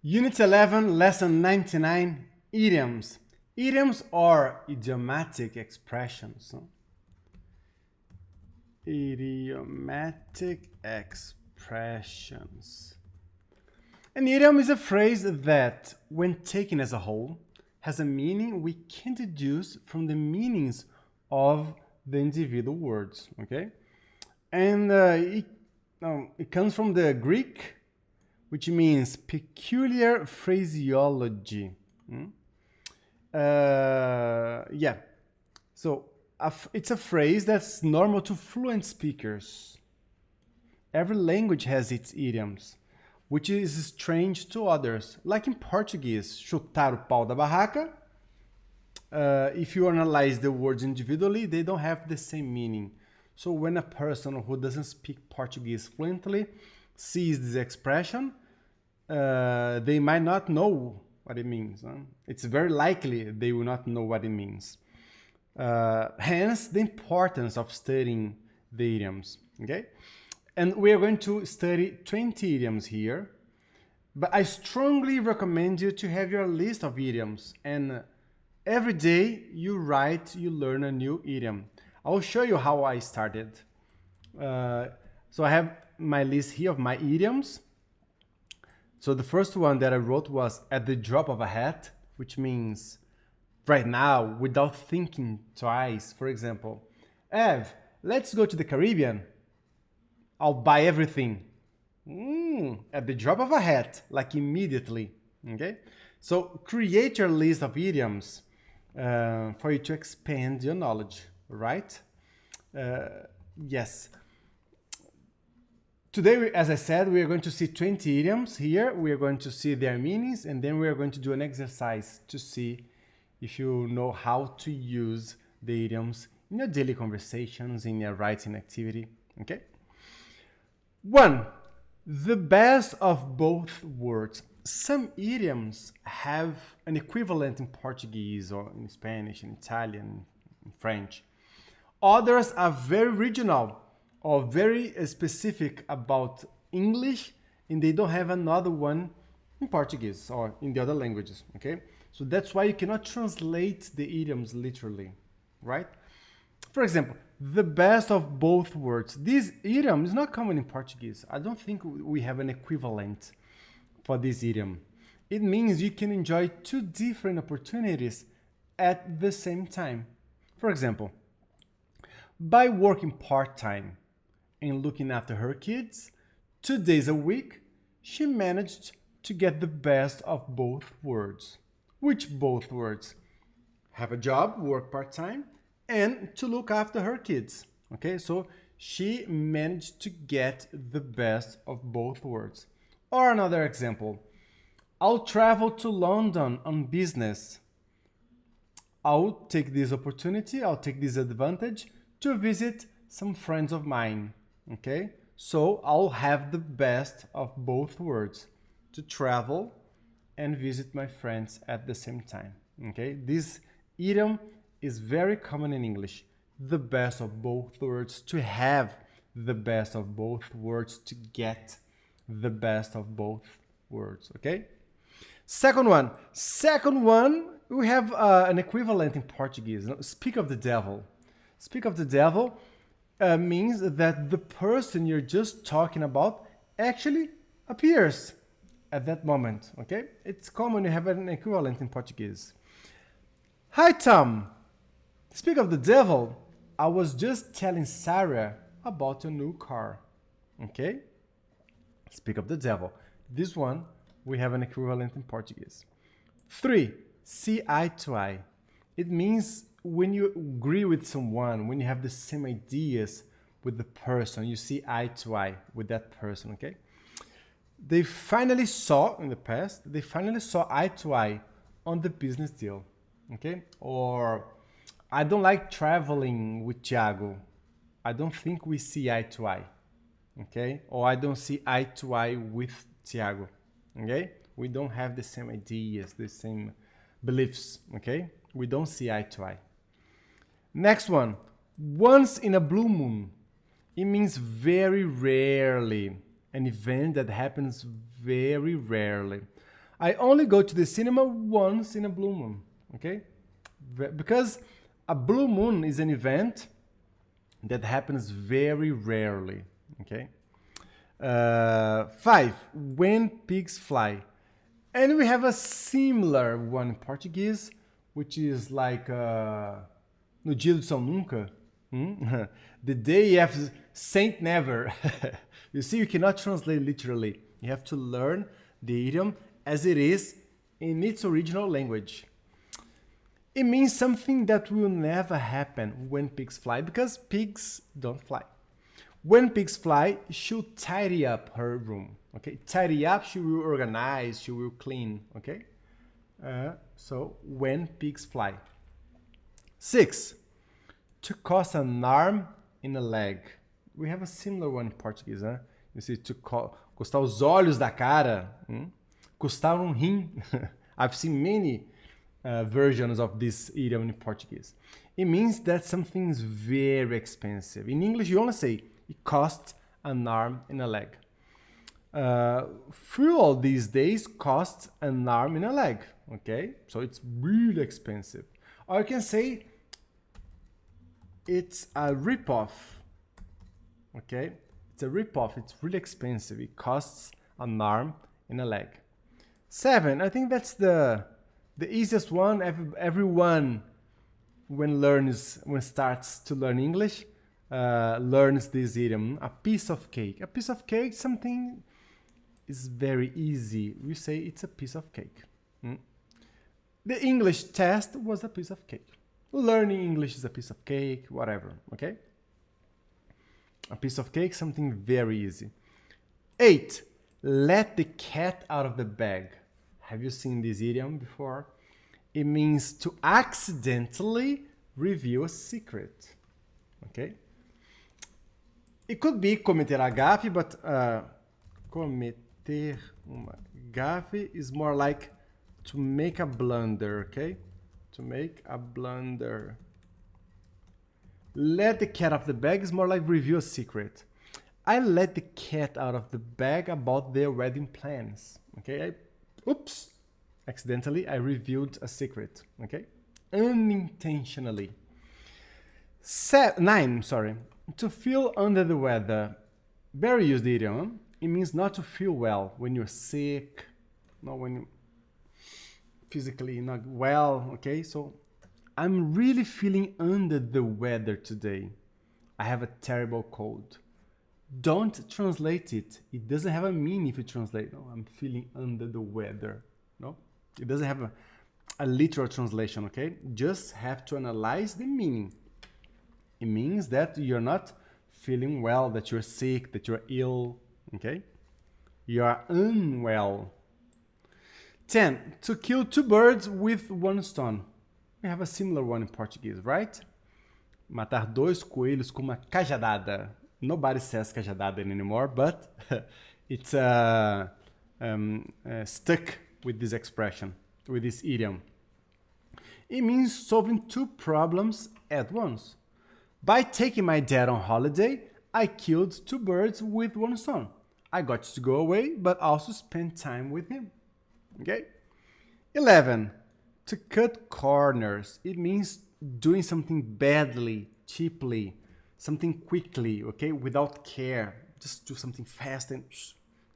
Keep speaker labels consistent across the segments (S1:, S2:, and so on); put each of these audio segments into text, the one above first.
S1: Unit 11, Lesson 99, Idioms. Idioms are idiomatic expressions. Idiomatic expressions. An idiom is a phrase that, when taken as a whole, has a meaning we can deduce from the meanings of the individual words, okay? And it comes from the Greek, which means peculiar phraseology. Yeah, so it's a phrase that's normal to fluent speakers. Every language has its idioms, which is strange to others. Like in Portuguese, chutar o pau da barraca. If you analyze the words individually, they don't have the same meaning. So when a person who doesn't speak Portuguese fluently sees this expression, they might not know what it means. It's very likely they will not know what it means. Hence, the importance of studying the idioms, okay? And we are going to study 20 idioms here, but I strongly recommend you to have your list of idioms, and every day you learn a new idiom. I'll show you how I started. So I have my list here of my idioms. So the first one that I wrote was at the drop of a hat, which means right now, without thinking twice. For example, Ev, let's go to the Caribbean. I'll buy everything. At the drop of a hat, like immediately, okay? So create your list of idioms for you to expand your knowledge, right? Yes. Today, as I said, we are going to see 20 idioms here. We are going to see their meanings, and then we are going to do an exercise to see if you know how to use the idioms in your daily conversations, in your writing activity, okay? 1. The best of both worlds. Some idioms have an equivalent in Portuguese or in Spanish, in Italian, in French. Others are very regional or very specific about English, and they don't have another one in Portuguese or in the other languages, okay? So that's why you cannot translate the idioms literally, right? For example, the best of both worlds. This idiom is not common in Portuguese. I don't think we have an equivalent for this idiom. It means you can enjoy two different opportunities at the same time. For example, by working part-time and looking after her kids, 2 days a week, she managed to get the best of both worlds. Which both words? Have a job, work part-time, and to look after her kids. Okay, so she managed to get the best of both worlds. Or another example, I'll travel to London on business. I'll take this opportunity, I'll take this advantage to visit some friends of mine. Okay, so I'll have the best of both worlds, to travel and visit my friends at the same time. Okay, this idiom is very common in English. The best of both worlds, to have the best of both worlds, to get the best of both worlds, okay? Second one, we have an equivalent in Portuguese. Speak of the devil. Speak of the devil means that the person you're just talking about actually appears at that moment, okay? It's common to have an equivalent in Portuguese. Hi, Tom. Speak of the devil, I was just telling Sarah about a new car, okay? Speak of the devil. This one, we have an equivalent in Portuguese. 3, see eye to eye. It means when you agree with someone, when you have the same ideas with the person, you see eye to eye with that person, okay? They finally saw, in the past, eye to eye on the business deal, okay? Or, I don't like traveling with Thiago. I don't think we see eye to eye, okay? Or I don't see eye to eye with Thiago, okay? We don't have the same ideas, the same beliefs, okay? We don't see eye to eye. Next one, once in a blue moon. It means very rarely, an event that happens very rarely. I only go to the cinema once in a blue moon, okay? Because a blue moon is an event that happens very rarely, okay? 5, when pigs fly. And we have a similar one in Portuguese, which is like no dia do São Nunca, the day after Saint Never. You see, you cannot translate literally. You have to learn the idiom as it is in its original language. It means something that will never happen when pigs fly, because pigs don't fly. When pigs fly, she'll tidy up her room, okay? Tidy up, she will organize, she will clean, okay? So, when pigs fly. 6, to cost an arm and a leg. We have a similar one in Portuguese, huh? You see, to custar os olhos da cara, custar rim. I've seen many versions of this idiom in Portuguese. It means that something is very expensive. In English, you only say, it costs an arm and a leg. Fuel these days costs an arm and a leg, okay? So it's really expensive. Or you can say it's a rip-off, okay? It's a rip-off, it's really expensive. It costs an arm and a leg. 7, I think that's the easiest one. Everyone, when starts to learn English, learns this idiom, a piece of cake. A piece of cake, something is very easy. We say it's a piece of cake. The English test was a piece of cake. Learning English is a piece of cake, whatever, okay? A piece of cake, something very easy. 8, let the cat out of the bag. Have you seen this idiom before? It means to accidentally reveal a secret, okay? It could be cometer a gafe, but cometer uma gafe is more like to make a blunder, okay? To make a blunder. Let the cat out of the bag is more like reveal a secret. I let the cat out of the bag about their wedding plans, okay? Accidentally, I revealed a secret, okay? Unintentionally. 9, to feel under the weather. Very used idiom. It means not to feel well when you're sick, not when you're physically not well, okay? So, I'm really feeling under the weather today. I have a terrible cold. Don't translate it. It doesn't have a meaning if you translate. No, I'm feeling under the weather. No, it doesn't have a literal translation, okay? Just have to analyze the meaning. It means that you're not feeling well, that you're sick, that you're ill, okay? You are unwell. 10, to kill 2 birds with 1 stone. We have a similar one in Portuguese, right? Matar 2 coelhos com uma cajadada. Nobody says cajadada anymore, but it's stuck with this expression, with this idiom. It means solving 2 problems at once. By taking my dad on holiday, I killed 2 birds with 1 stone. I got to go away, but also spend time with him. Okay? 11, to cut corners. It means doing something badly, cheaply, something quickly, okay, without care. Just do something fast and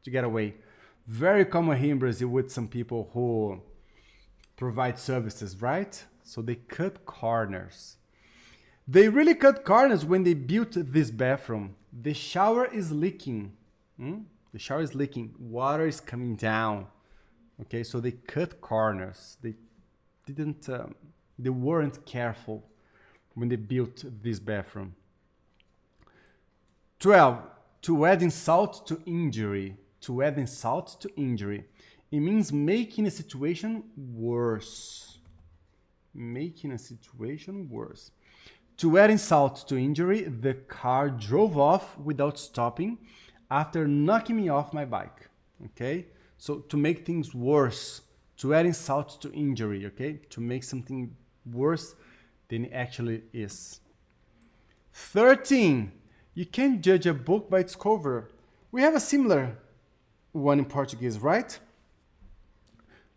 S1: to get away. Very common here in Brazil with some people who provide services, right? So they cut corners. They really cut corners when they built this bathroom. The shower is leaking. The shower is leaking. Water is coming down. Okay, so they cut corners. They weren't careful when they built this bathroom. 12, to add insult to injury. To add insult to injury. It means making a situation worse. Making a situation worse. To add insult to injury, the car drove off without stopping after knocking me off my bike. Okay? So to make things worse, to add insult to injury, okay? To make something worse than it actually is. 13, you can't judge a book by its cover. We have a similar one in Portuguese, right?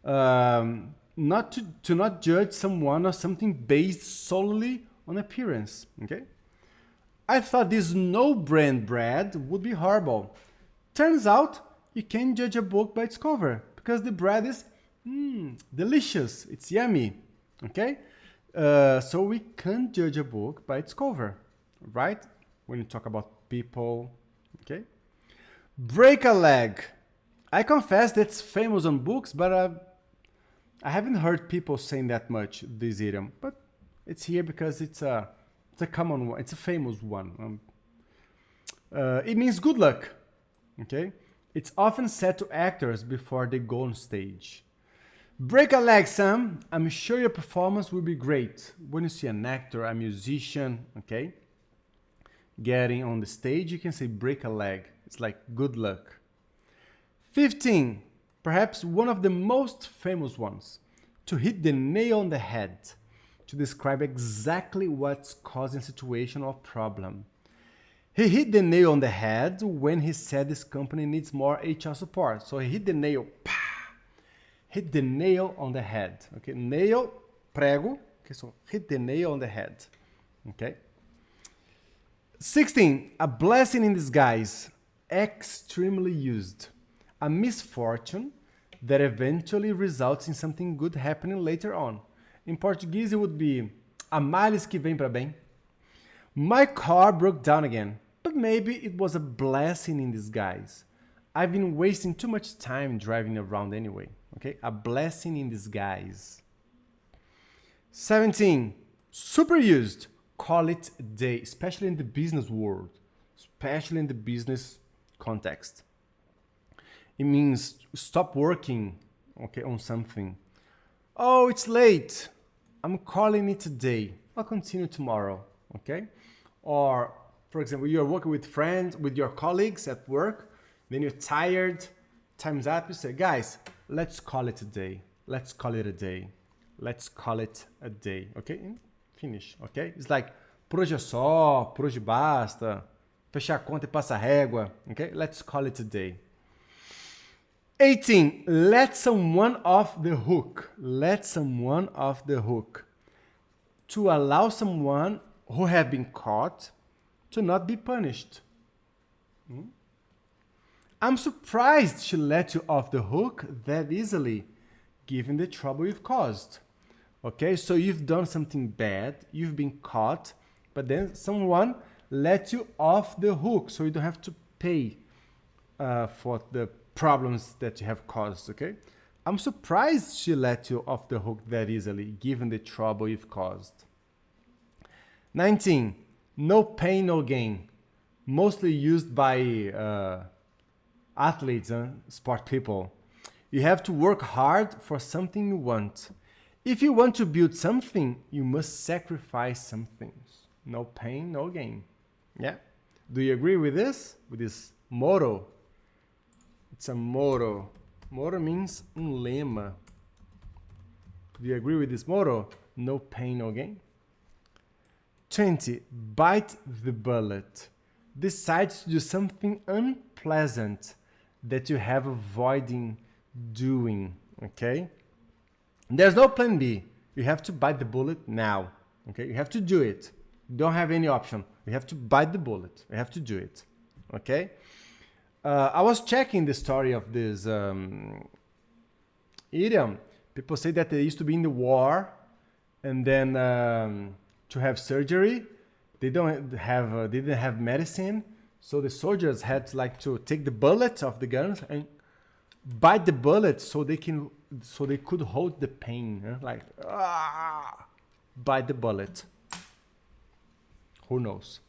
S1: Not to not judge someone or something based solely on appearance, okay? I thought this no-brand bread would be horrible. Turns out you can't judge a book by its cover because the bread is delicious, it's yummy, okay? So we can't judge a book by its cover, right? When you talk about people, okay? Break a leg. I confess that's famous on books, but I haven't heard people saying that much, this idiom. But it's here because it's a common one, it's a famous one. It means good luck, okay? It's often said to actors before they go on stage. Break a leg, Sam. I'm sure your performance will be great. When you see an actor, a musician, okay, getting on the stage, you can say break a leg. It's like good luck. 15, perhaps one of the most famous ones. To hit the nail on the head. To describe exactly what's causing a situation or problem. He hit the nail on the head when he said this company needs more HR support. So he hit the nail, hit the nail on the head. Okay, nail, prego. Okay, so hit the nail on the head. Okay. 16, a blessing in disguise, extremely used. A misfortune that eventually results in something good happening later on. In Portuguese, it would be a males que vem para bem. My car broke down again, but maybe it was a blessing in disguise. I've been wasting too much time driving around anyway. Okay, a blessing in disguise. 17, super used. Call it a day, especially in the business world, especially in the business context. It means stop working, okay, on something. Oh, it's late. I'm calling it a day. I'll continue tomorrow, okay? Or, for example, you're working with friends, with your colleagues at work, then you're tired, time's up, you say, guys, let's call it a day. Let's call it a day. Let's call it a day, okay? And finish, okay? It's like, por hoje é só, por hoje basta, fechar a conta e passa a régua, okay? Let's call it a day. 18, let someone off the hook. Let someone off the hook. To allow someone who have been caught to not be punished. I'm surprised she let you off the hook that easily, given the trouble you've caused. Okay, so you've done something bad, you've been caught, but then someone let you off the hook, so you don't have to pay for the problems that you have caused, okay? I'm surprised she let you off the hook that easily, given the trouble you've caused. 19, no pain, no gain. Mostly used by athletes and sport people. You have to work hard for something you want. If you want to build something, you must sacrifice some things. No pain, no gain. Yeah? Do you agree with this? With this motto? It's a motto. Motto means lema. Do you agree with this motto? No pain, no gain. 20. Bite the bullet. Decide to do something unpleasant that you have avoiding doing. Okay? There's no plan B. You have to bite the bullet now. Okay? You have to do it. You don't have any option. You have to bite the bullet. You have to do it. Okay? I was checking the story of this idiom. People say that they used to be in the war, and then to have surgery, they didn't have medicine, so the soldiers had to take the bullets of the guns and bite the bullets so they could hold the pain, bite the bullet. Who knows?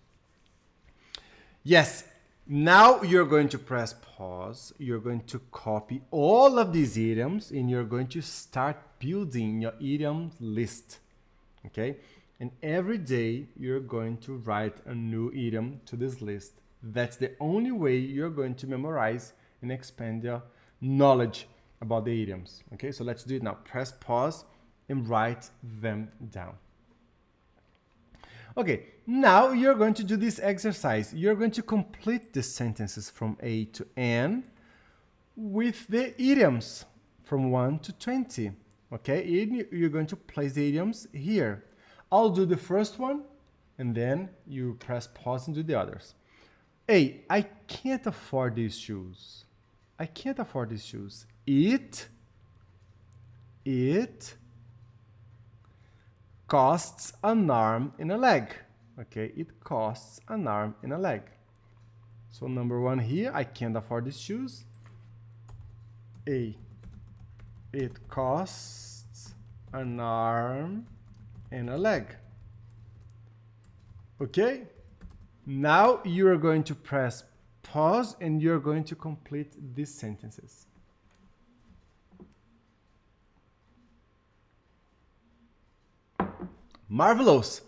S1: Yes. Now you're going to press pause, you're going to copy all of these idioms, and you're going to start building your idiom list, okay? And every day you're going to write a new idiom to this list. That's the only way you're going to memorize and expand your knowledge about the idioms, okay? So let's do it now. Press pause and write them down. Okay, now you're going to do this exercise. You're going to complete the sentences from A to N with the idioms from 1 to 20. Okay, you're going to place the idioms here. I'll do the first one, and then you press pause and do the others. A, I can't afford these shoes. I can't afford these shoes. It costs an arm and a leg. Okay, it costs an arm and a leg. So number 1 here, I can't afford these shoes. A, it costs an arm and a leg. Okay, now you're going to press pause and you're going to complete these sentences. Marvelous!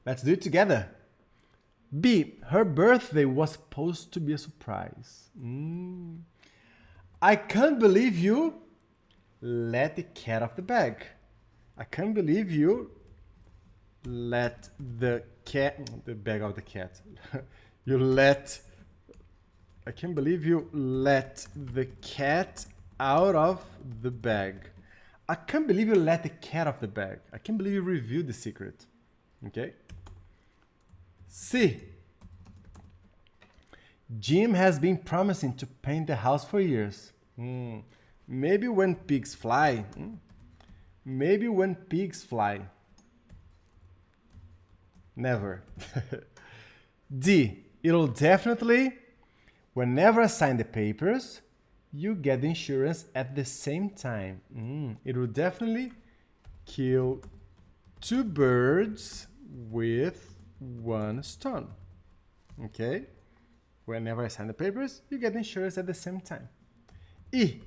S1: Let's do it together. B, her birthday was supposed to be a surprise. I can't believe you let the cat off the bag. I can't believe you let the bag of the cat. I can't believe you let the cat out of the bag. I can't believe you let the cat off the bag. I can't believe you revealed the secret. Okay? C. Jim has been promising to paint the house for years. Maybe when pigs fly. Maybe when pigs fly. Never. D. It'll definitely, whenever I sign the papers, you get the insurance at the same time. It will definitely kill 2 birds with 1 stone. Okay? Whenever I sign the papers, you get the insurance at the same time. E.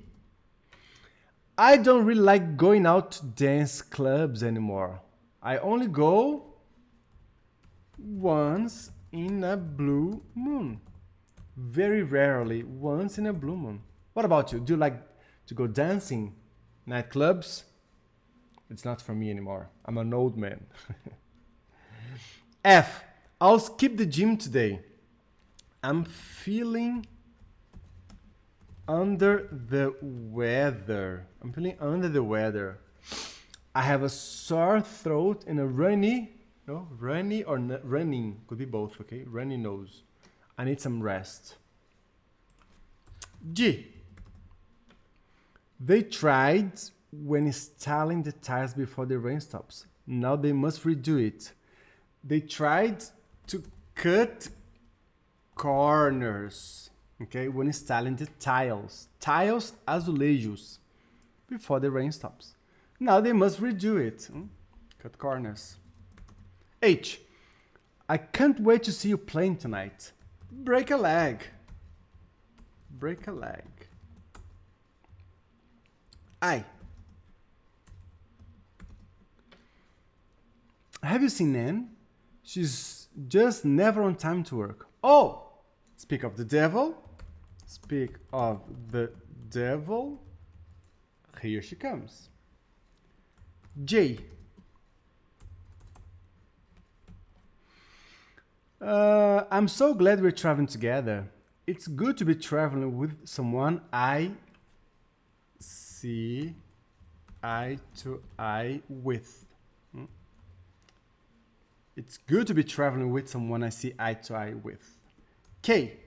S1: I don't really like going out to dance clubs anymore. I only go once in a blue moon. Very rarely, once in a blue moon. What about you? Do you like to go dancing? Nightclubs? It's not for me anymore. I'm an old man. F. I'll skip the gym today. I'm feeling under the weather. I have a sore throat and a runny could be both, okay? Runny nose. I need some rest. G. They tried when installing the tiles before the rain stops. Now they must redo it. They tried to cut corners, okay, when installing the tiles, azulejos, before the rain stops. Now they must redo it. Cut corners. H. I can't wait to see you playing tonight. Break a leg. Break a leg. I. Have you seen Nan? She's just never on time to work. Oh! Speak of the devil. Speak of the devil. Here she comes. J. I'm so glad we're traveling together. It's good to be traveling with someone I see eye to eye with. It's good to be traveling with someone I see eye to eye with. K.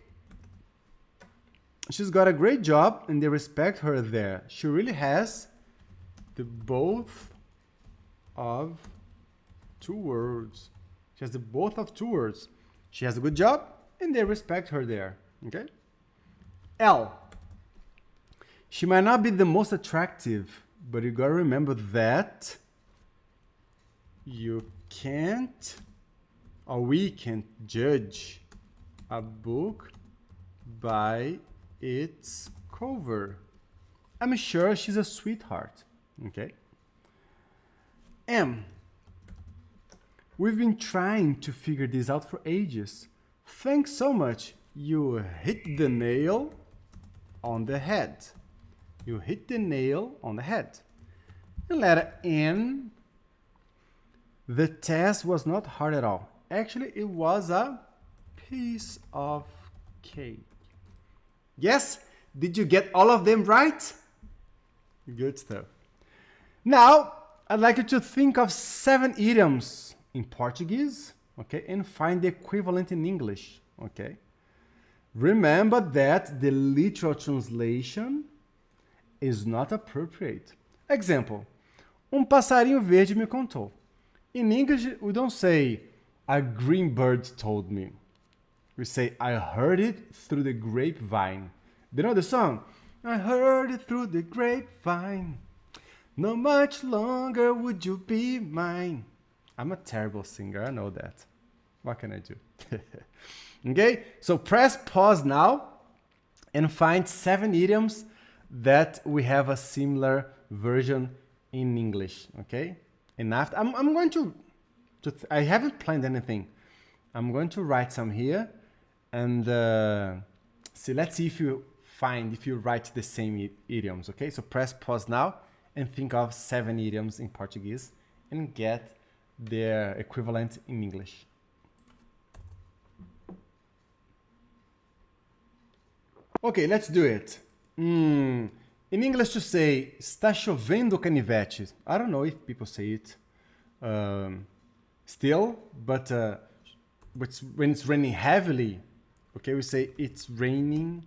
S1: She's got a great job and they respect her there. She really has the both of 2 words. She has the both of 2 words. She has a good job and they respect her there. Okay? L. She might not be the most attractive, but you gotta remember that you can't, or we can't judge a book by its cover. I'm sure she's a sweetheart. Okay? M. We've been trying to figure this out for ages. Thanks so much. You hit the nail on the head. You hit the nail on the head. And letter N. The test was not hard at all. Actually, it was a piece of cake. Yes? Did you get all of them right? Good stuff. Now, I'd like you to think of 7 idioms in Portuguese, okay, and find the equivalent in English, okay? Remember that the literal translation is not appropriate. Example, passarinho verde me contou. In English, we don't say, a green bird told me. We say, I heard it through the grapevine. Do you know the song? I heard it through the grapevine. No much longer would you be mine. I'm a terrible singer, I know that. What can I do? Okay, so press pause now and find 7 idioms that we have a similar version in English, okay? And after, I'm going to I haven't planned anything. I'm going to write some here and let's see if you write the same idioms, okay? So press pause now and think of 7 idioms in Portuguese and get their equivalent in English. Okay, let's do it. In English to say, está chovendo canivete. I don't know if people say it still, but when it's raining heavily, okay, we say it's raining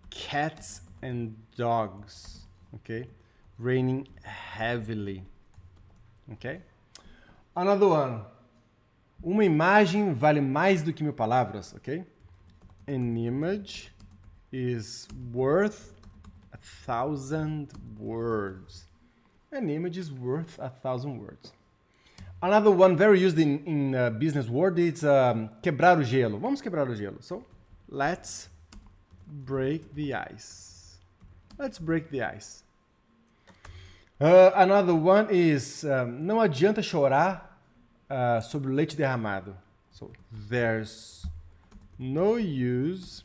S1: cats and dogs, okay? Raining heavily, okay? Another one. Uma imagem vale mais do que 1000 palavras, okay? An image is worth 1,000 words. An image is worth 1,000 words. Another one very used in business world is quebrar o gelo. Vamos quebrar o gelo. So, let's break the ice. Let's break the ice. Another one is não adianta chorar sobre o leite derramado. So, there's no use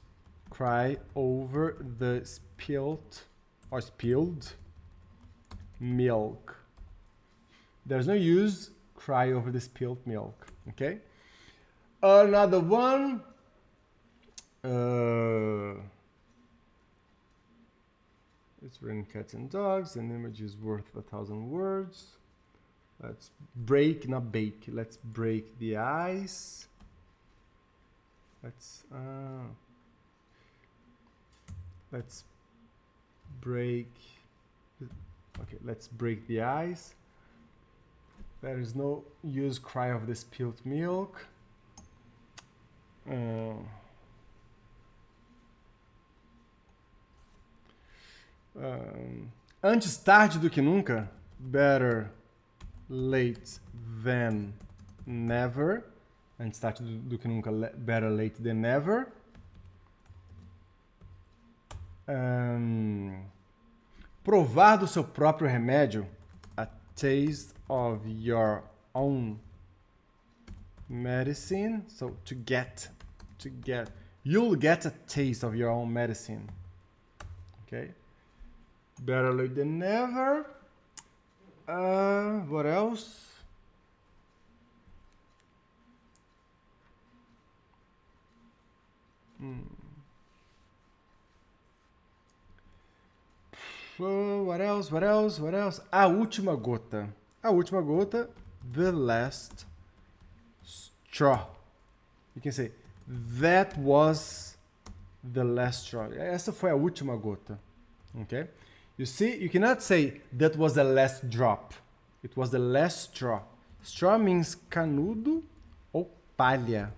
S1: cry over the spilled milk. There's no use cry over the spilled milk, okay? Another one, it's raining cats and dogs, an image is worth 1,000 words. Let's break, not bake, let's break the ice. Let's break, okay, let's break the ice. There is no use cry of the spilled milk. Antes tarde do que nunca. Better late than never. Antes tarde do que nunca. Better late than never. Provar do seu próprio remédio. A taste of your own medicine. So you'll get a taste of your own medicine. Okay. Better late than never. What else? What else? A última gota. A última gota. The last straw. You can say, that was the last straw. Essa foi a última gota. Okay? You see, you cannot say, that was the last drop. It was the last straw. Straw means canudo ou palha.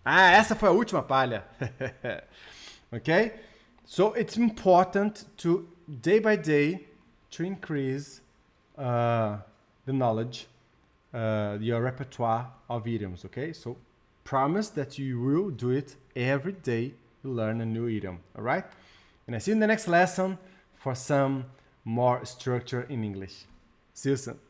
S1: Ah, essa foi a última palha. Okay? So it's important to, day by day, to increase the knowledge, your repertoire of idioms, okay? So promise that you will do it every day to learn a new idiom, all right? And I see you in the next lesson for some more structure in English. See you soon.